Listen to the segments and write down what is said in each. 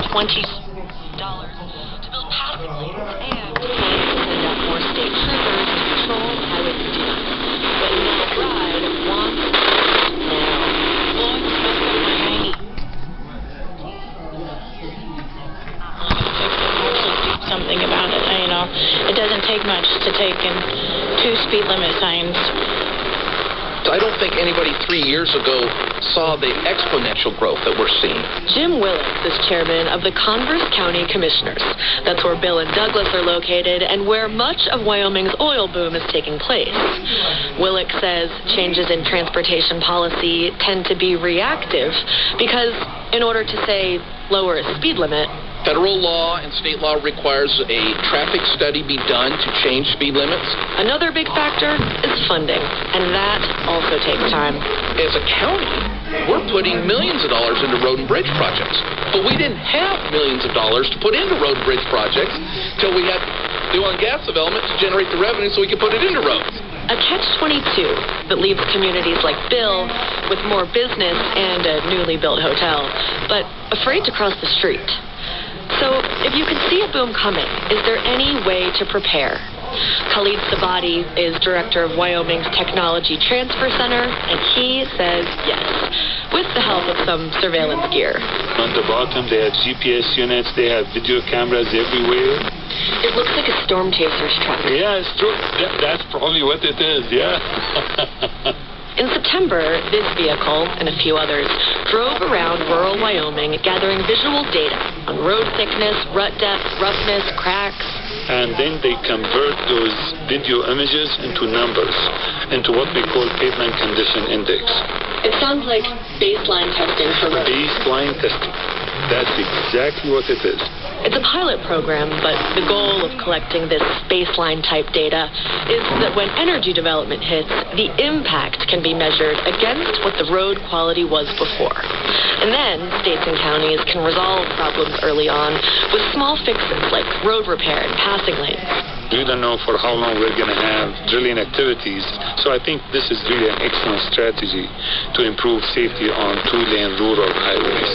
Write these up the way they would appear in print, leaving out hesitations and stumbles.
$20 to build passing lanes and plans to send out more state troopers to patrol Highway 59. But Matt Ride wants now. Blowing smoke up my hiney. Do something about it. It doesn't take much to take in 2 speed limit signs. I don't think anybody 3 years ago saw the exponential growth that we're seeing. Jim Willicks is chairman of the Converse County Commissioners. That's where Bill and Douglas are located and where much of Wyoming's oil boom is taking place. Willicks says changes in transportation policy tend to be reactive because in order to, say, lower a speed limit, federal law and state law requires a traffic study be done to change speed limits. Another big factor is funding, and that also takes time. As a county, we're putting millions of dollars into road and bridge projects, but we didn't have millions of dollars to put into road and bridge projects till we had the oil and gas development to generate the revenue so we could put it into roads. A catch-22 that leaves communities like Bill with more business and a newly built hotel, but afraid to cross the street. So, if you can see a boom coming, is there any way to prepare? Khalid Sabati is director of Wyoming's Technology Transfer Center, and he says yes, with the help of some surveillance gear. On the bottom, they have GPS units, they have video cameras everywhere. It looks like a storm chaser's truck. Yeah, it's true. That's probably what it is, yeah. In September, this vehicle and a few others drove around rural Wyoming gathering visual data on road thickness, rut depth, roughness, cracks. And then they convert those video images into numbers, into what we call pavement condition index. It sounds like baseline testing for roads. Baseline testing. That's exactly what it is. It's a pilot program, but the goal of collecting this baseline-type data is that when energy development hits, the impact can be measured against what the road quality was before. And then states and counties can resolve problems early on with small fixes like road repair and passing lanes. We don't know for how long we're going to have drilling activities, so I think this is really an excellent strategy to improve safety on 2-lane rural highways.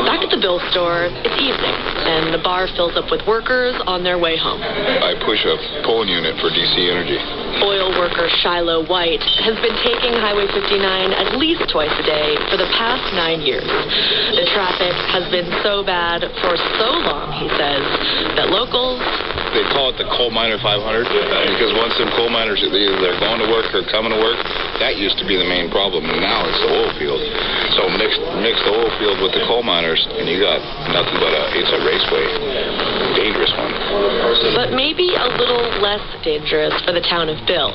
Back at the Bill store, it's evening, and the bar fills up with workers on their way home. I push a polling unit for DC Energy. Oil worker Shiloh White has been taking Highway 59 at least twice a day for the past 9 years. The traffic has been so bad for so long, he says, that locals... They call it the coal miner 500 because once them coal miners, either they're going to work or coming to work, that used to be the main problem. And now it's the oil field. So mix the oil field with the coal miners, and you got nothing but it's a raceway. Dangerous one. But maybe a little less dangerous for the town of Bill,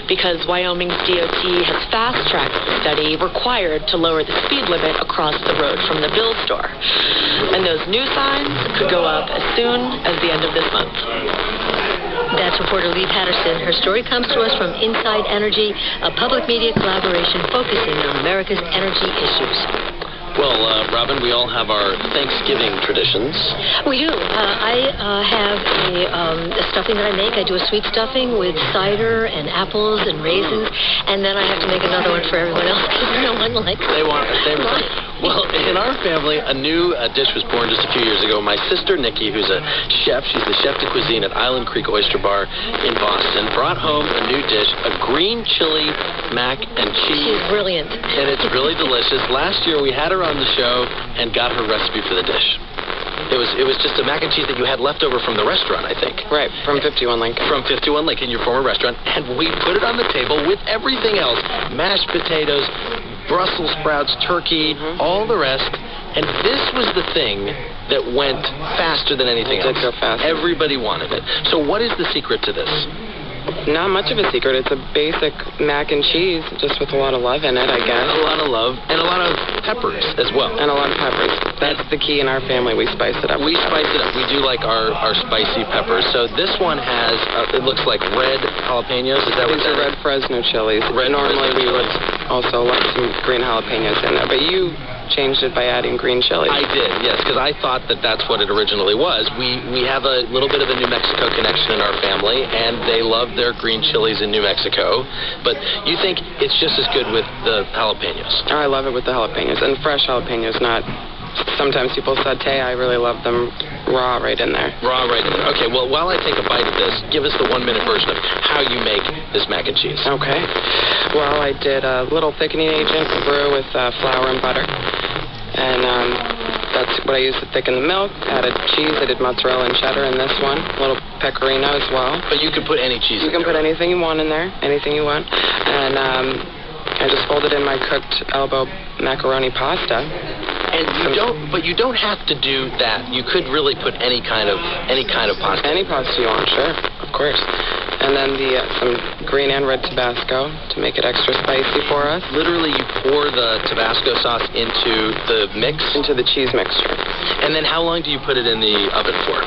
because Wyoming's DOT has fast-tracked the study required to lower the speed limit across the road from the Bill store. And those new signs could go up as soon as the end of this month. That's reporter Lee Patterson. Her story comes to us from Inside Energy, a public media collaboration focusing on America's energy issues. Well, Robin, we all have our Thanksgiving traditions. We do. I have a stuffing that I make. I do a sweet stuffing with cider and apples and raisins, and then I have to make another one for everyone else because no one likes it. They want the same thing. Well, in our family, a new dish was born just a few years ago. My sister, Nikki, who's a chef, she's the chef de cuisine at Island Creek Oyster Bar in Boston, brought home a new dish, a green chili mac and cheese. She's brilliant. And it's really delicious. Last year, we had her on the show and got her recipe for the dish. It was just a mac and cheese that you had left over from the restaurant, I think. Right, from 51 Lincoln. From 51 Lincoln, your former restaurant. And we put it on the table with everything else. Mashed potatoes, Brussels sprouts, turkey, all the rest. And this was the thing that went faster than anything else. It did go fast. Everybody wanted it. So what is the secret to this? Not much of a secret. It's a basic mac and cheese, just with a lot of love in it, I guess. A lot of love and a lot of peppers as well. And a lot of peppers. That's the key in our family. We spice it up. We spice it up. We do like our spicy peppers. So this one has, it looks like red jalapenos. Is that what These are red Fresno chilies. Normally we would also like some green jalapenos in there, but you changed it by adding green chilies. I did, yes, because I thought that that's what it originally was. We have a little bit of a New Mexico connection in our family, and they love their green chilies in New Mexico. But you think it's just as good with the jalapenos? Oh, I love it with the jalapenos, and fresh jalapenos, not sometimes people saute. I really love them raw right in there. Raw right in there. Okay, well, while I take a bite of this, give us the 1-minute version of how you make this mac and cheese. Okay. Well, I did a little thickening agent brew with flour and butter. And that's what I used to thicken the milk. Added cheese. I did mozzarella and cheddar in this one. A little pecorino as well. But you can put any cheese in there. You can put anything you want in there. Anything you want. And I just folded in my cooked elbow macaroni pasta. And you don't have to do that. You could really put any kind of pasta. Any pasta you want, sure, of course. And then some green and red Tabasco to make it extra spicy for us. Literally, you pour the Tabasco sauce into the mix? Into the cheese mixture. And then how long do you put it in the oven for?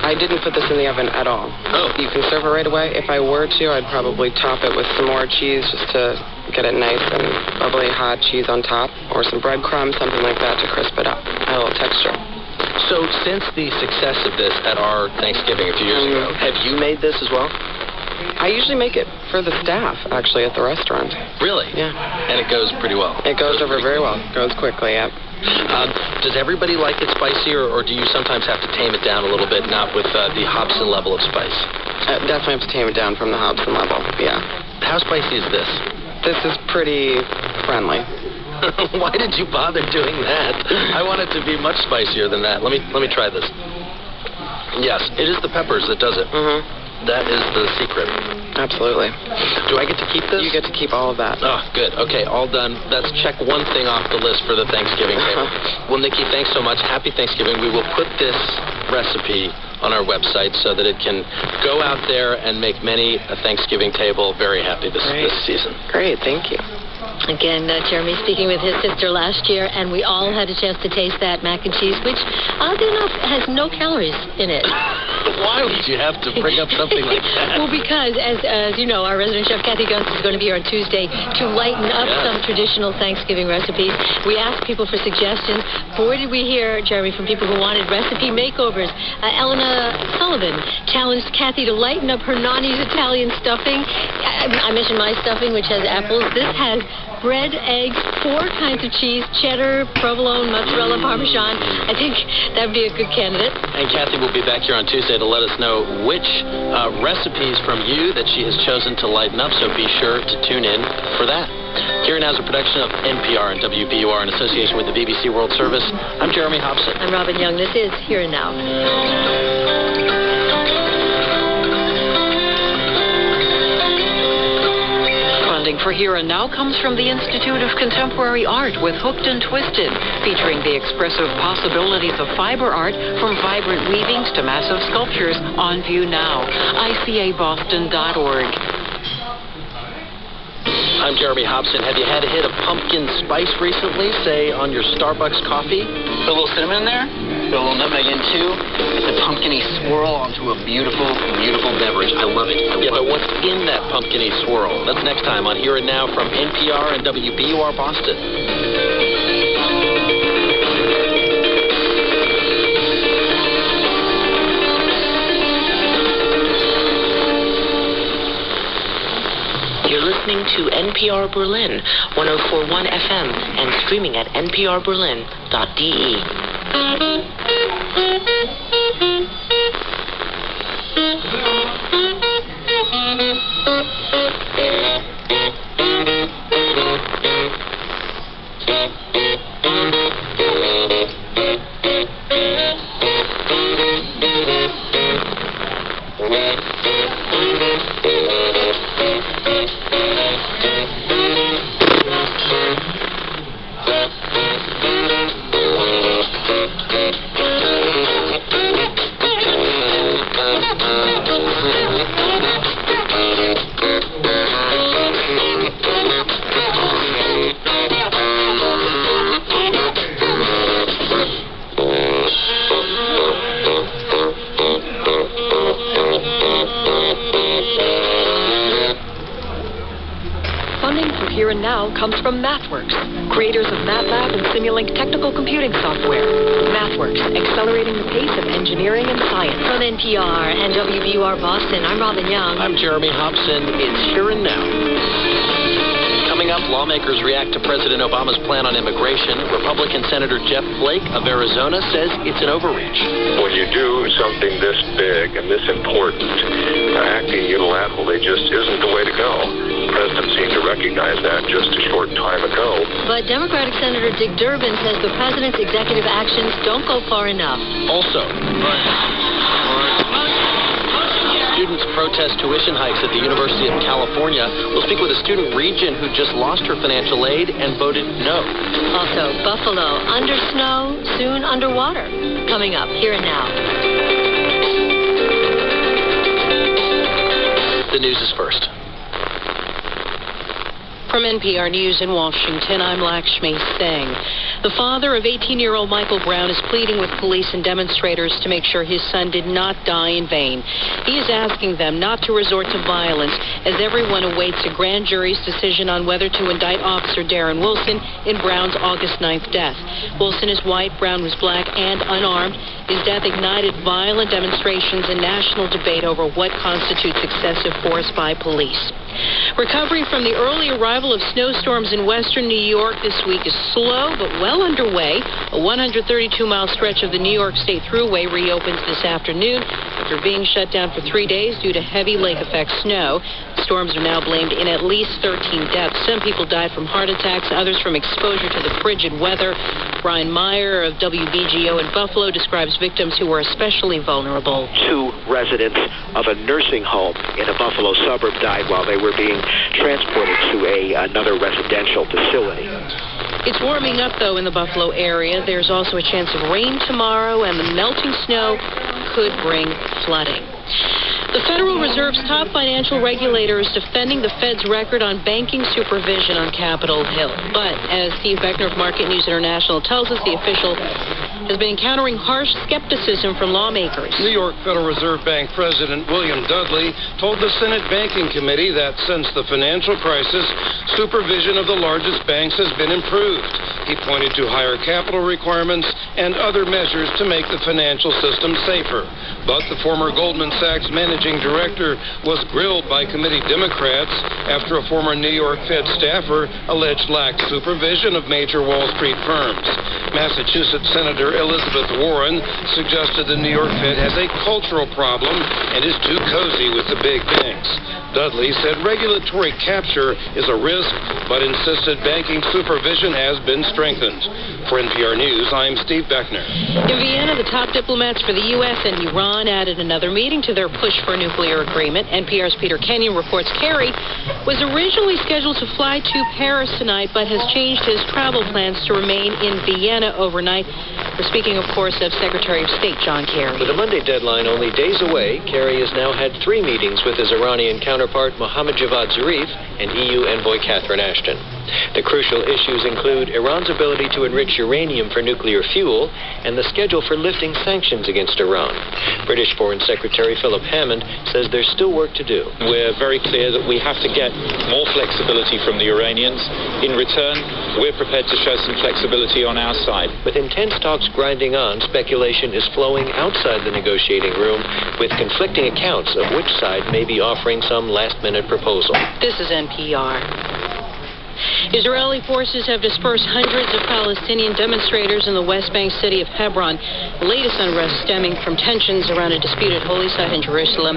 I didn't put this in the oven at all. Oh. You can serve it right away. If I were to, I'd probably top it with some more cheese just to get it nice and bubbly hot cheese on top, or some breadcrumbs, something like that to crisp it up, a little texture. So since the success of this at our Thanksgiving a few years ago, have you made this as well? I usually make it for the staff, actually, at the restaurant. Really? Yeah. And it goes pretty well? It goes over very well. Goes quickly, yeah. Does everybody like it spicy, or do you sometimes have to tame it down a little bit, not with the Hobson level of spice? Definitely have to tame it down from the Hobson level, yeah. How spicy is this? This is pretty friendly. Why did you bother doing that? I want it to be much spicier than that. Let me try this. Yes, it is the peppers that does it. That is the secret. Absolutely. Do I get to keep this? You get to keep all of that. Oh, good. Okay, all done. Let's check one thing off the list for the Thanksgiving table. Well, Nikki, thanks so much. Happy Thanksgiving. We will put this recipe on our website so that it can go out there and make many a Thanksgiving table very happy this season. Great, thank you. Again, Jeremy speaking with his sister last year, and we all had a chance to taste that mac and cheese, which, oddly enough, has no calories in it. Why would you have to bring up something like that? Well, because, as you know, our resident chef, Kathy Gunst, is going to be here on Tuesday to lighten up some traditional Thanksgiving recipes. We asked people for suggestions. Boy, did we hear, Jeremy, from people who wanted recipe makeovers. Elena Sullivan challenged Kathy to lighten up her Nani's Italian stuffing. I mentioned my stuffing, which has apples. This has bread, eggs, 4 kinds of cheese, cheddar, provolone, mozzarella, parmesan. I think that would be a good candidate. And Kathy will be back here on Tuesday to let us know which recipes from you that she has chosen to lighten up, so be sure to tune in for that. Here Now is a production of NPR and WBUR in association with the BBC World Service. I'm Jeremy Hobson. I'm Robin Young. This is Here and Now. Funding for Here and Now comes from the Institute of Contemporary Art with Hooked and Twisted, featuring the expressive possibilities of fiber art from vibrant weavings to massive sculptures on view now. ICABoston.org. I'm Jeremy Hobson. Have you had a hit of pumpkin spice recently, say on your Starbucks coffee? Put a little cinnamon in there, put a little nutmeg in too. The pumpkin-y swirl onto a beautiful, beautiful beverage. I love it. But what's in that pumpkin-y swirl? That's next time on Here and Now from NPR and WBUR Boston. You're listening to NPR Berlin, 104.1 FM, and streaming at nprberlin.de. Here and Now comes from MathWorks, creators of MATLAB and Simulink technical computing software. MathWorks, accelerating the pace of engineering and science. From NPR and WBUR Boston, I'm Robin Young. I'm Jeremy Hobson. It's Here and Now. Coming up. up, lawmakers react to President Obama's plan on immigration. Republican Senator Jeff Flake of Arizona says it's an overreach. When you do something this big and this important, acting unilaterally just isn't the way to go. The president seemed to recognize that just a short time ago. But Democratic Senator Dick Durbin says the president's executive actions don't go far enough. Also, students protest tuition hikes at the University of California. We'll speak with a student, Region, who just lost her financial aid and voted no. Also, Buffalo, under snow, soon underwater. Coming up, here and now. The news is first. From NPR News in Washington, I'm Lakshmi Singh. The father of 18-year-old Michael Brown is pleading with police and demonstrators to make sure his son did not die in vain. He is asking them not to resort to violence as everyone awaits a grand jury's decision on whether to indict Officer Darren Wilson in Brown's August 9th death. Wilson is white, Brown was black and unarmed. His death ignited violent demonstrations and national debate over what constitutes excessive force by police. Recovery from the early arrival of snowstorms in western New York this week is slow but well underway. A 132-mile stretch of the New York State Thruway reopens this afternoon after being shut down for 3 days due to heavy lake-effect snow. Storms are now blamed in at least 13 deaths. Some people died from heart attacks, others from exposure to the frigid weather. Brian Meyer of WBGO in Buffalo describes victims who were especially vulnerable. 2 residents of a nursing home in a Buffalo suburb died while they were being transported to another residential facility. It's warming up, though, in the Buffalo area. There's also a chance of rain tomorrow, and the melting snow could bring flooding. The Federal Reserve's top financial regulator is defending the Fed's record on banking supervision on Capitol Hill. But as Steve Beckner of Market News International tells us, the official has been encountering harsh skepticism from lawmakers. New York Federal Reserve Bank President William Dudley told the Senate Banking Committee that since the financial crisis, supervision of the largest banks has been improved. He pointed to higher capital requirements and other measures to make the financial system safer. But the former Goldman Sachs managing director was grilled by committee Democrats after a former New York Fed staffer alleged lax supervision of major Wall Street firms. Massachusetts Senator Elizabeth Warren suggested the New York Fed has a cultural problem and is too cozy with the big banks. Dudley said regulatory capture is a risk, but insisted banking supervision has been strengthened. For NPR News, I'm Steve Beckner. In Vienna, the top diplomats for the U.S. and Iran added another meeting to their push for a nuclear agreement. NPR's Peter Kenyon reports Kerry was originally scheduled to fly to Paris tonight, but has changed his travel plans to remain in Vienna overnight. We're speaking, of course, of Secretary of State John Kerry. With the Monday deadline only days away, Kerry has now had 3 meetings with his Iranian counterpart Mohammad Javad Zarif and EU envoy Catherine Ashton. The crucial issues include Iran's ability to enrich uranium for nuclear fuel and the schedule for lifting sanctions against Iran. British Foreign Secretary Philip Hammond says there's still work to do. We're very clear that we have to get more flexibility from the Iranians. In return, we're prepared to show some flexibility on our side. With intense talks grinding on, speculation is flowing outside the negotiating room with conflicting accounts of which side may be offering some last-minute proposal. This is NPR. Israeli forces have dispersed hundreds of Palestinian demonstrators in the West Bank city of Hebron. The latest unrest stemming from tensions around a disputed holy site in Jerusalem.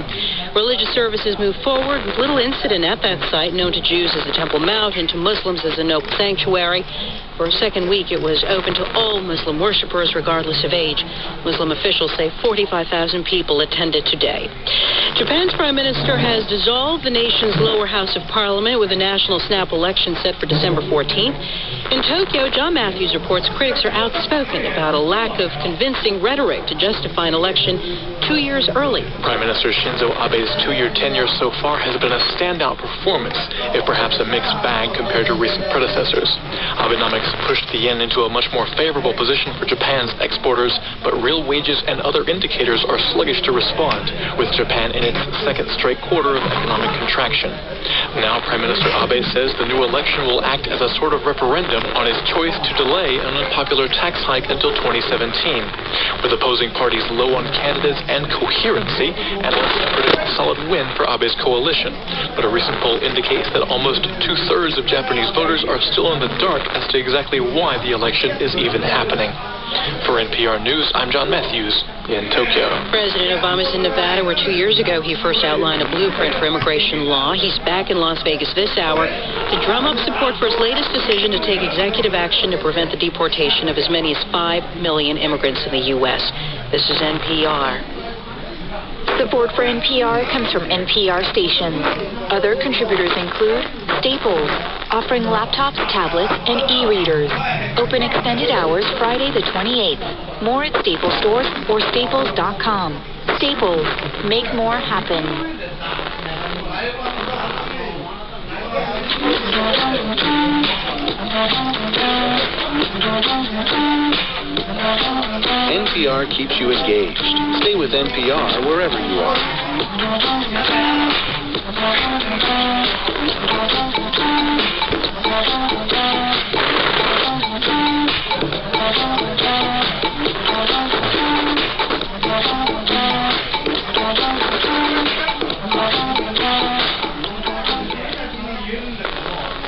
Religious services moved forward with little incident at that site, known to Jews as the Temple Mount and to Muslims as the Noble Sanctuary. For a second week, it was open to all Muslim worshippers, regardless of age. Muslim officials say 45,000 people attended today. Japan's prime minister has dissolved the nation's lower house of parliament with a national snap election set for December 14th. In Tokyo, John Matthews reports critics are outspoken about a lack of convincing rhetoric to justify an election 2 years early. Prime Minister Shinzo Abe's 2-year tenure so far has been a standout performance, if perhaps a mixed bag compared to recent predecessors. Abenomics pushed the yen into a much more favorable position for Japan's exporters, but real wages and other indicators are sluggish to respond, with Japan in its second straight quarter of economic contraction. Now, Prime Minister Abe says the new election will act as a sort of referendum referendum on his choice to delay an unpopular tax hike until 2017. With opposing parties low on candidates and coherency, analysts predict a solid win for Abe's coalition. But a recent poll indicates that almost two-thirds of Japanese voters are still in the dark as to exactly why the election is even happening. For NPR News, I'm John Matthews in Tokyo. President Obama's in Nevada, where 2 years ago he first outlined a blueprint for immigration law. He's back in Las Vegas this hour to drum up support for his latest decision to take executive action to prevent the deportation of as many as 5 million immigrants in the U.S. This is NPR. Support for NPR comes from NPR stations. Other contributors include Staples, offering laptops, tablets, and e-readers. Open extended hours Friday the 28th. More at Staples stores or staples.com. Staples, make more happen. NPR keeps you engaged. Stay with NPR wherever you are.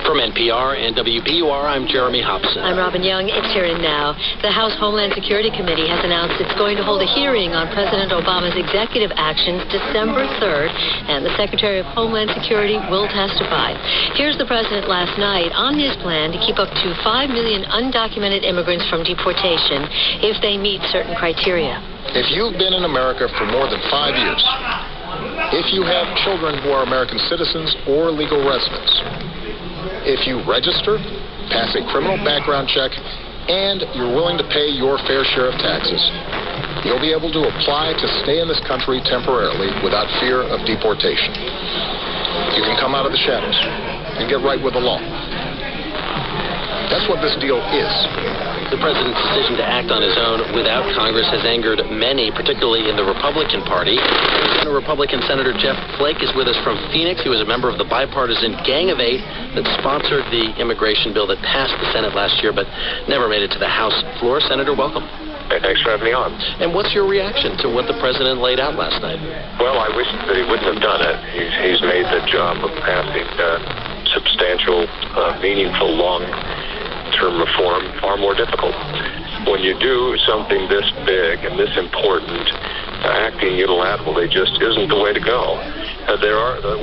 From NPR and WBUR, I'm Jeremy Hobson. I'm Robin Young. It's Here and Now. The House Homeland Security Committee has announced it's going to hold a hearing on President Obama's executive actions December 3rd, and the Secretary of Homeland Security will testify. Here's the president last night on his plan to keep up to 5 million undocumented immigrants from deportation if they meet certain criteria. If you've been in America for more than 5 years, if you have children who are American citizens or legal residents, if you register, pass a criminal background check, and you're willing to pay your fair share of taxes, you'll be able to apply to stay in this country temporarily without fear of deportation. You can come out of the shadows and get right with the law. That's what this deal is. The president's decision to act on his own without Congress has angered many, particularly in the Republican Party. Arizona Republican Senator Jeff Flake is with us from Phoenix. He was a member of the bipartisan Gang of Eight that sponsored the immigration bill that passed the Senate last year but never made it to the House floor. Senator, welcome. Hey, thanks for having me on. And what's your reaction to what the president laid out last night? Well, I wish that he wouldn't have done it. He's made the job of passing substantial, meaningful, long-term reform far more difficult. When you do something this big and this important, acting unilaterally just isn't the way to go.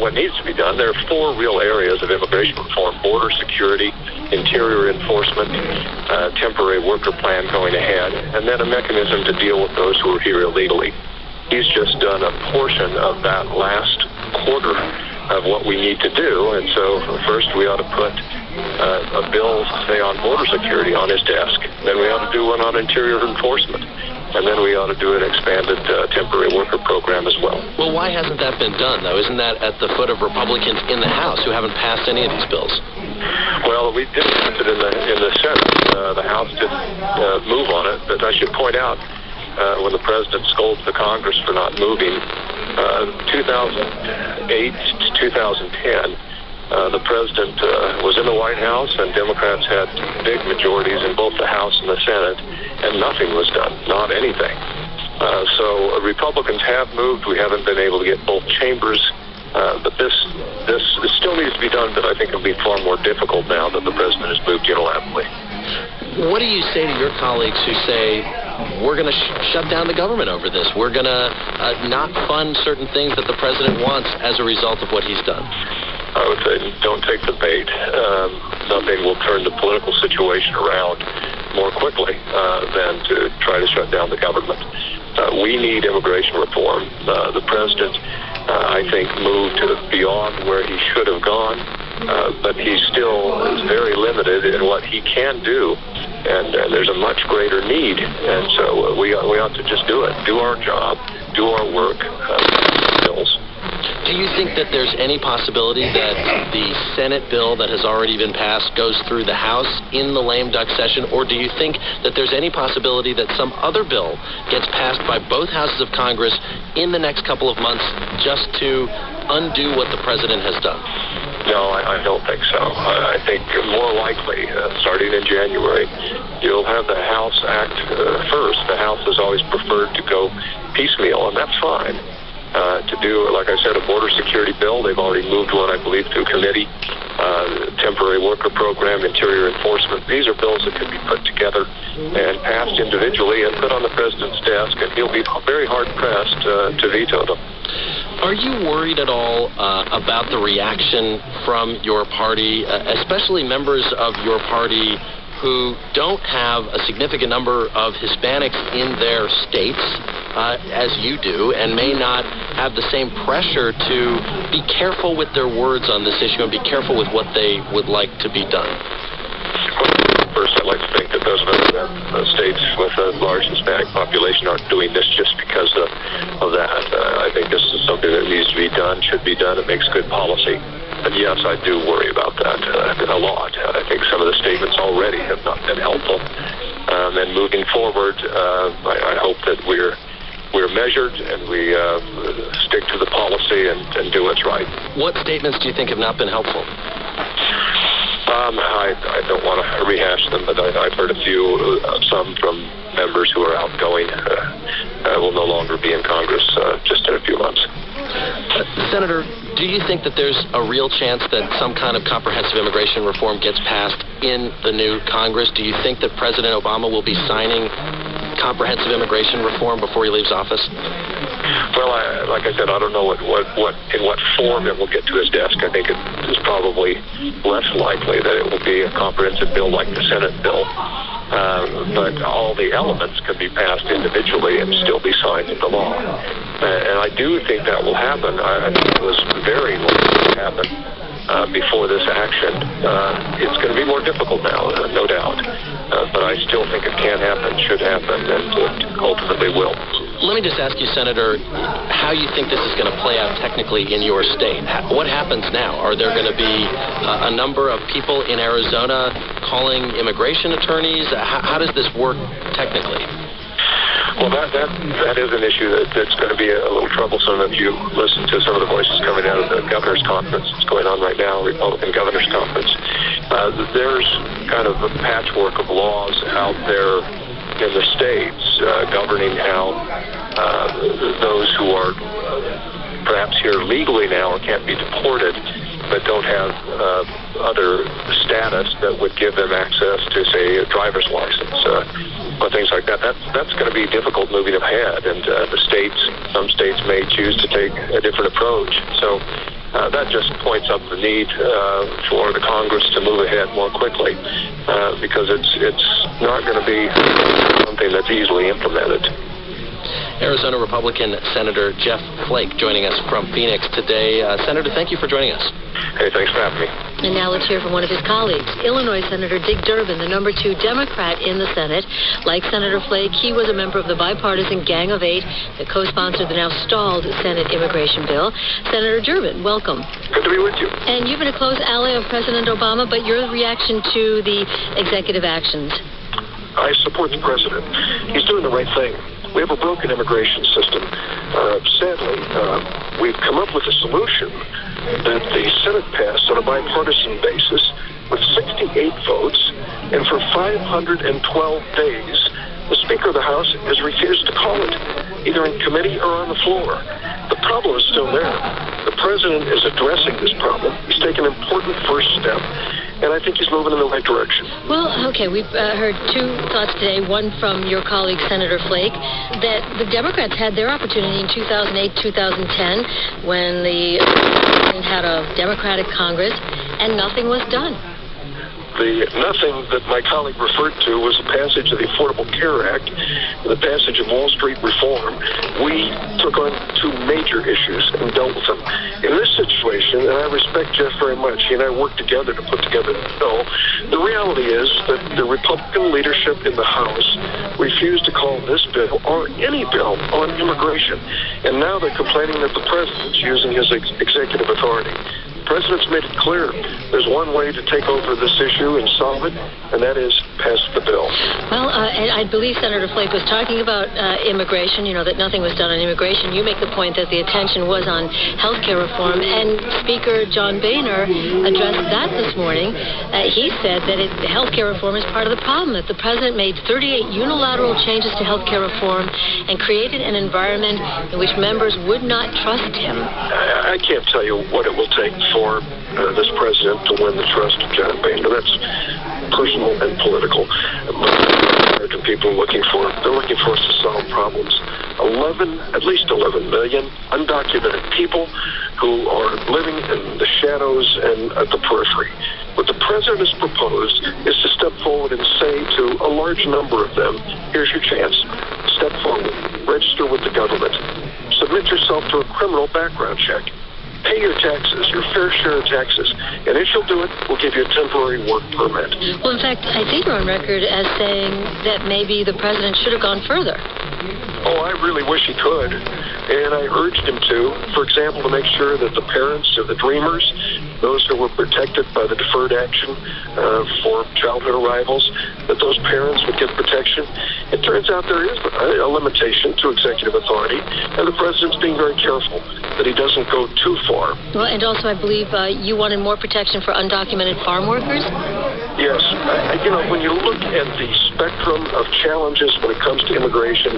What needs to be done, there are 4 real areas of immigration reform: border security, interior enforcement, temporary worker plan going ahead, and then a mechanism to deal with those who are here illegally. He's just done a portion of that last quarter of what we need to do, and so first we ought to put a bill, say, on border security on his desk. Then we ought to do one on interior enforcement. And then we ought to do an expanded temporary worker program as well. Well, why hasn't that been done, though? Isn't that at the foot of Republicans in the House who haven't passed any of these bills? Well, we did pass it in the Senate. The House didn't move on it. But I should point out, when the president scolds the Congress for not moving, 2008 to 2010, the president was in the White House, and Democrats had big majorities in both the House and the Senate, and nothing was done, not anything. So Republicans have moved. We haven't been able to get both chambers, but this still needs to be done, but I think it'll be far more difficult now that the president has moved unilaterally. What do you say to your colleagues who say, we're going to shut down the government over this? We're going to not fund certain things that the president wants as a result of what he's done? I would say don't take the bait. Nothing will turn the political situation around more quickly than to try to shut down the government. We need immigration reform. The president, I think, moved beyond where he should have gone, but he still is very limited in what he can do, and there's a much greater need. And so we ought to just do it, do our job, do our work, bills. Do you think that there's any possibility that the Senate bill that has already been passed goes through the House in the lame duck session, or do you think that there's any possibility that some other bill gets passed by both houses of Congress in the next couple of months just to undo what the president has done? No, I don't think so. I think more likely, starting in January, you'll have the House act first. The House has always preferred to go piecemeal, and that's fine. To do, like I said, a border security bill. They've already moved one, I believe, to committee. Temporary worker program, interior enforcement. These are bills that can be put together and passed individually and put on the president's desk, and he'll be very hard-pressed to veto them. Are you worried at all about the reaction from your party, especially members of your party who don't have a significant number of Hispanics in their states, as you do, and may not have the same pressure to be careful with their words on this issue and be careful with what they would like to be done? First, I'd like to think that those states with a large Hispanic population aren't doing this just because of that. I think this is something that needs to be done, should be done. It makes good policy. And yes, I do worry about that a lot. I think some of the statements already have not been helpful. And moving forward, I hope that we're measured and we stick to the policy and do what's right. What statements do you think have not been helpful? I don't want to rehash them, but I've heard some from members who are outgoing, will no longer be in Congress just in a few months. Senator, do you think that there's a real chance that some kind of comprehensive immigration reform gets passed in the new Congress? Do you think that President Obama will be signing comprehensive immigration reform before he leaves office? Well, like I said, I don't know in what form it will get to his desk. I think it is probably less likely that it will be a comprehensive bill like the Senate bill. But all the elements can be passed individually and still be signed into law. And I do think that will happen. I think it was very likely to happen before this action. It's going to be more difficult now, no doubt. But I still think it can happen, should happen, and it ultimately will. Let me just ask you, Senator, how you think this is going to play out technically in your state. What happens now? Are there going to be a number of people in Arizona calling immigration attorneys? How does this work technically? Well, that is an issue that's going to be a little troublesome if you listen to some of the voices coming out of the governor's conference that's going on right now, Republican governor's conference. There's kind of a patchwork of laws out there in the states governing how those who are perhaps here legally now or can't be deported but don't have other status that would give them access to, say, a driver's license or things like that. That's going to be difficult moving ahead, and some states may choose to take a different approach. So that just points up the need for the Congress to move ahead more quickly because it's not going to be something that's easily implemented. Arizona Republican Senator Jeff Flake joining us from Phoenix today. Senator, thank you for joining us. Hey, thanks for having me. And now let's hear from one of his colleagues, Illinois Senator Dick Durbin, the number 2 Democrat in the Senate. Like Senator Flake, he was a member of the bipartisan Gang of 8 that co-sponsored the now stalled Senate immigration bill. Senator Durbin, welcome. Good to be with you. And you've been a close ally of President Obama, but your reaction to the executive actions? I support the president. He's doing the right thing. We have a broken immigration system. Sadly, we've come up with a solution that the Senate passed on a bipartisan basis with 68 votes, and for 512 days, the Speaker of the House has refused to call it, either in committee or on the floor. The problem is still there. The president is addressing this problem. He's taken an important first step, and I think he's moving in the right direction. Well, okay, we've heard 2 thoughts today, one from your colleague, Senator Flake, that the Democrats had their opportunity in 2008, 2010, when the had a Democratic Congress, and nothing was done. The nothing that my colleague referred to was the passage of the Affordable Care Act, the passage of Wall Street reform. We took on 2 major issues and dealt with them. In this situation, and I respect Jeff very much, he and I worked together to put together the bill, the reality is that the Republican leadership in the House refused to call this bill or any bill on immigration. And now they're complaining that the president's using his executive authority. president's made it clear there's one way to take over this issue and solve it, and that is pass the bill. Well, and I believe Senator Flake was talking about immigration, that nothing was done on immigration. You make the point that the attention was on health care reform, and Speaker John Boehner addressed that this morning. He said that health care reform is part of the problem, that the president made 38 unilateral changes to health care reform and created an environment in which members would not trust him. I can't tell you what it will take for this president to win the trust of John Boehner. That's personal and political. American people are looking for, they're looking for us to solve problems. At least 11 million undocumented people who are living in the shadows and at the periphery. What the president has proposed is to step forward and say to a large number of them, here's your chance. Step forward. Register with the government. Submit yourself to a criminal background check. Pay your taxes, your fair share of taxes. And if you'll do it, we'll give you a temporary work permit. Well, in fact, I think you're on record as saying that maybe the president should have gone further. Oh, I really wish he could. And I urged him to, for example, to make sure that the parents of the dreamers, those who were protected by the deferred action for childhood arrivals, that those parents would get protection. It turns out there is a limitation to executive authority, and the president's being very careful that he doesn't go too far. Well, and also I believe you wanted more protection for undocumented farm workers? Yes. When you look at the spectrum of challenges when it comes to immigration,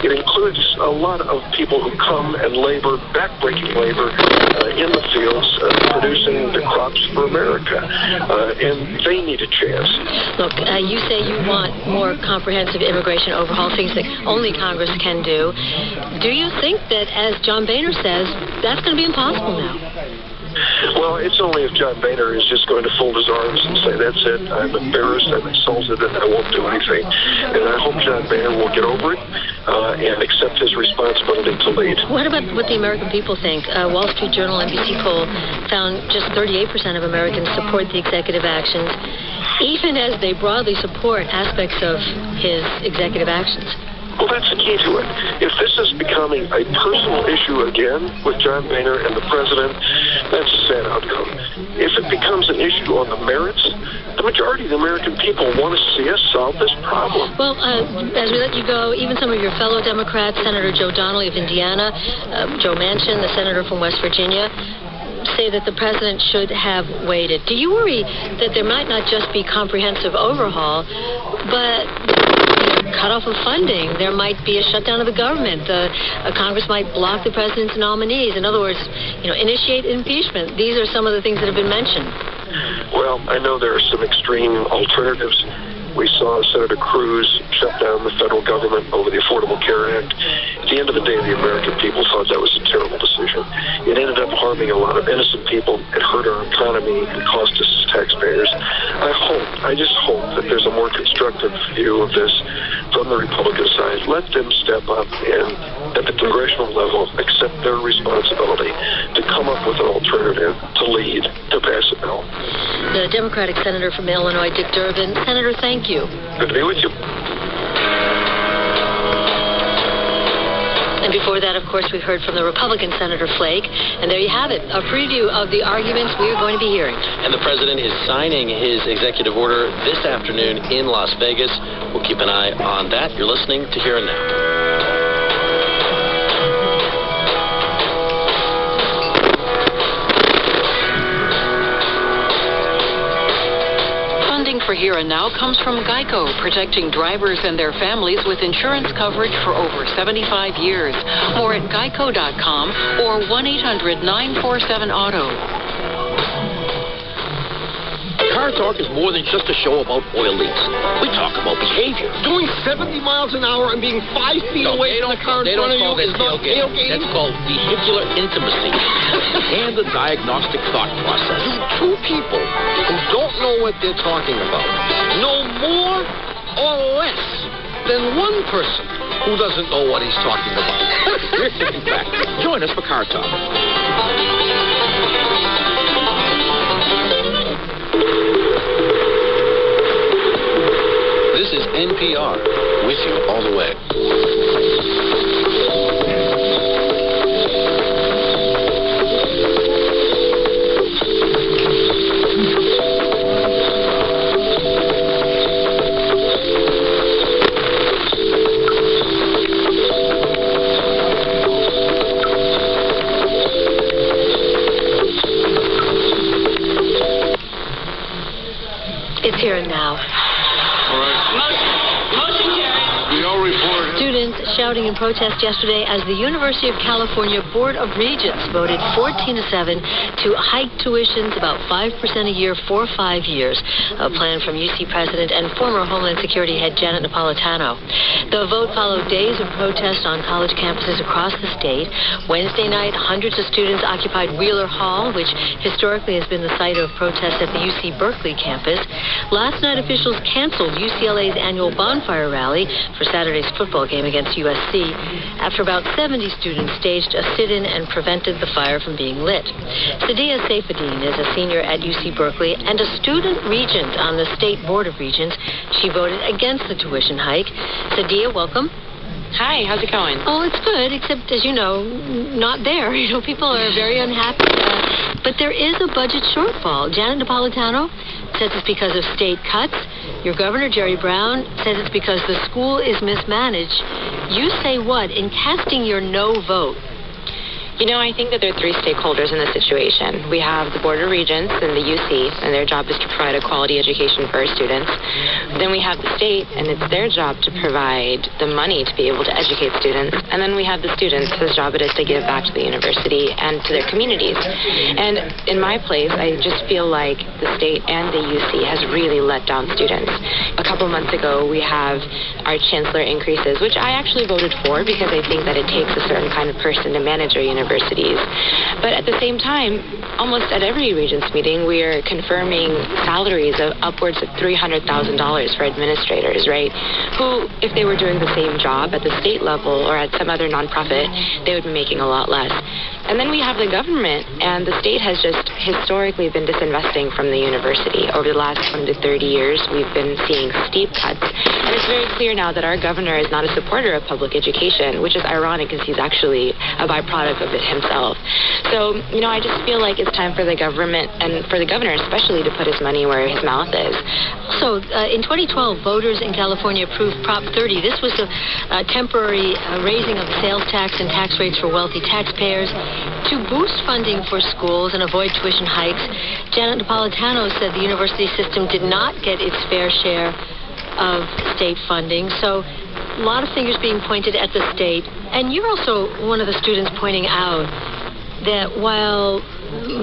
it includes a lot of people who come and labor, backbreaking labor, in the fields producing the crops for America, and they need a chance. Look, you say you want more comprehensive immigration overhaul, things that only Congress can do. Do you think that, as John Boehner says, that's going to be impossible now? Well, it's only if John Boehner is just going to fold his arms and say, that's it, I'm embarrassed, I'm insulted, and I won't do anything. And I hope John Boehner will get over it and accept his responsibility to lead. What about what the American people think? Wall Street Journal NBC poll found just 38% of Americans support the executive actions, even as they broadly support aspects of his executive actions. Well, that's the key to it. If this is becoming a personal issue again with John Boehner and the president, that's a sad outcome. If it becomes an issue on the merits, the majority of the American people want to see us solve this problem. Well, as we let you go, even some of your fellow Democrats, Senator Joe Donnelly of Indiana, Joe Manchin, the senator from West Virginia, say that the president should have waited. Do you worry that there might not just be comprehensive overhaul, but cut off of funding? There might be a shutdown of the government. Congress might block the president's nominees. In other words, initiate impeachment. These are some of the things that have been mentioned. Well, I know there are some extreme alternatives. We saw Senator Cruz shut down the federal government over the Affordable Care Act. At the end of the day, the American people thought that was a terrible decision. It ended up harming a lot of innocent people. It hurt our economy. It cost us as taxpayers. I just hope that there's a more constructive view of this from the Republican side. Let them step up and, at the congressional level, accept their responsibility to come up with an alternative to lead, to pass a bill. The Democratic Senator from Illinois, Dick Durbin. Senator, thank you. Good to be with you. And before that, of course, we heard from the Republican Senator Flake. And there you have it, a preview of the arguments we are going to be hearing. And the president is signing his executive order this afternoon in Las Vegas. We'll keep an eye on that. You're listening to Here and Now. For Here and Now comes from GEICO, protecting drivers and their families with insurance coverage for over 75 years. More at geico.com or 1-800-947-AUTO. Car Talk is more than just a show about oil leaks. We talk about behavior. Doing 70 miles an hour and being 5 feet away from the car in front of you is not tailgating. That's called vehicular intimacy and the diagnostic thought process. Two people who don't know what they're talking about know more or less than one person who doesn't know what he's talking about. In fact, join us for Car Talk. This is NPR, with you all the way. It's here and now. All right. Motion carried. No report. Students shouting in protest yesterday as the University of California Board of Regents voted 14-7 to hike tuitions about 5% a year for 5 years, a plan from UC President and former Homeland Security head Janet Napolitano. The vote followed days of protests on college campuses across the state. Wednesday night, hundreds of students occupied Wheeler Hall, which historically has been the site of protests at the UC Berkeley campus. Last night, officials canceled UCLA's annual bonfire rally for Saturday's football game against USC after about 70 students staged a sit-in and prevented the fire from being lit. Sadia Saifuddin is a senior at UC Berkeley and a student regent on the State Board of Regents. She voted against the tuition hike. Sadia, welcome. Hi, how's it going? Oh, it's good, except, as you know, not there. You know, people are very unhappy. But there is a budget shortfall. Janet Napolitano says it's because of state cuts. Your governor, Jerry Brown, says it's because the school is mismanaged. You say what in casting your no vote? You know, I think that there are three stakeholders in this situation. We have the Board of Regents and the UC, and their job is to provide a quality education for our students. Then we have the state, and it's their job to provide the money to be able to educate students. And then we have the students, whose job it is to give back to the university and to their communities. And in my place, I just feel like the state and the UC has really let down students. A couple months ago, we have our chancellor increases, which I actually voted for because I think that it takes a certain kind of person to manage our universities. But at the same time, almost at every Regents meeting, we are confirming salaries of upwards of $300,000 for administrators, right? Who, if they were doing the same job at the state level or at some other nonprofit, they would be making a lot less. And then we have the government, and the state has just historically been disinvesting from the university. Over the last 20 to 30 years, we've been seeing steep cuts. And it's very clear now that our governor is not a supporter of public education, which is ironic because he's actually a byproduct of it himself. So, you know, I just feel like it's time for the government, and for the governor especially, to put his money where his mouth is. So, in 2012, voters in California approved Prop 30. This was a temporary raising of the sales tax and tax rates for wealthy taxpayers to boost funding for schools and avoid tuition hikes. Janet Napolitano said the university system did not get its fair share of state funding. So a lot of fingers being pointed at the state. And you're also one of the students pointing out that while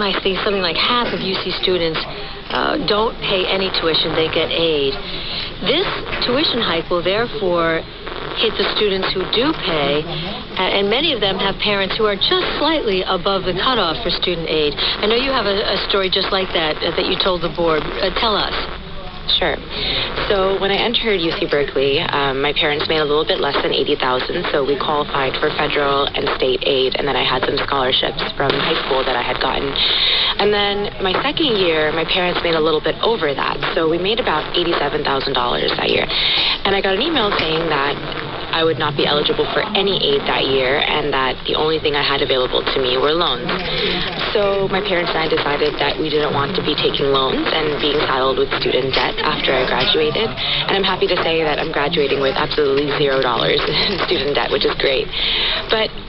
I think something like half of UC students don't pay any tuition, they get aid. This tuition hike will therefore hit the students who do pay, and many of them have parents who are just slightly above the cutoff for student aid. I know you have a story just like that that you told the board. Tell us. Sure. So when I entered UC Berkeley, my parents made a little bit less than $80,000, so we qualified for federal and state aid, and then I had some scholarships from high school that I had gotten. And then my second year, my parents made a little bit over that, so we made about $87,000 that year. And I got an email saying that I would not be eligible for any aid that year, and that the only thing I had available to me were loans. So my parents and I decided that we didn't want to be taking loans and being saddled with student debt after I graduated. And I'm happy to say that I'm graduating with absolutely $0 in student debt, which is great. But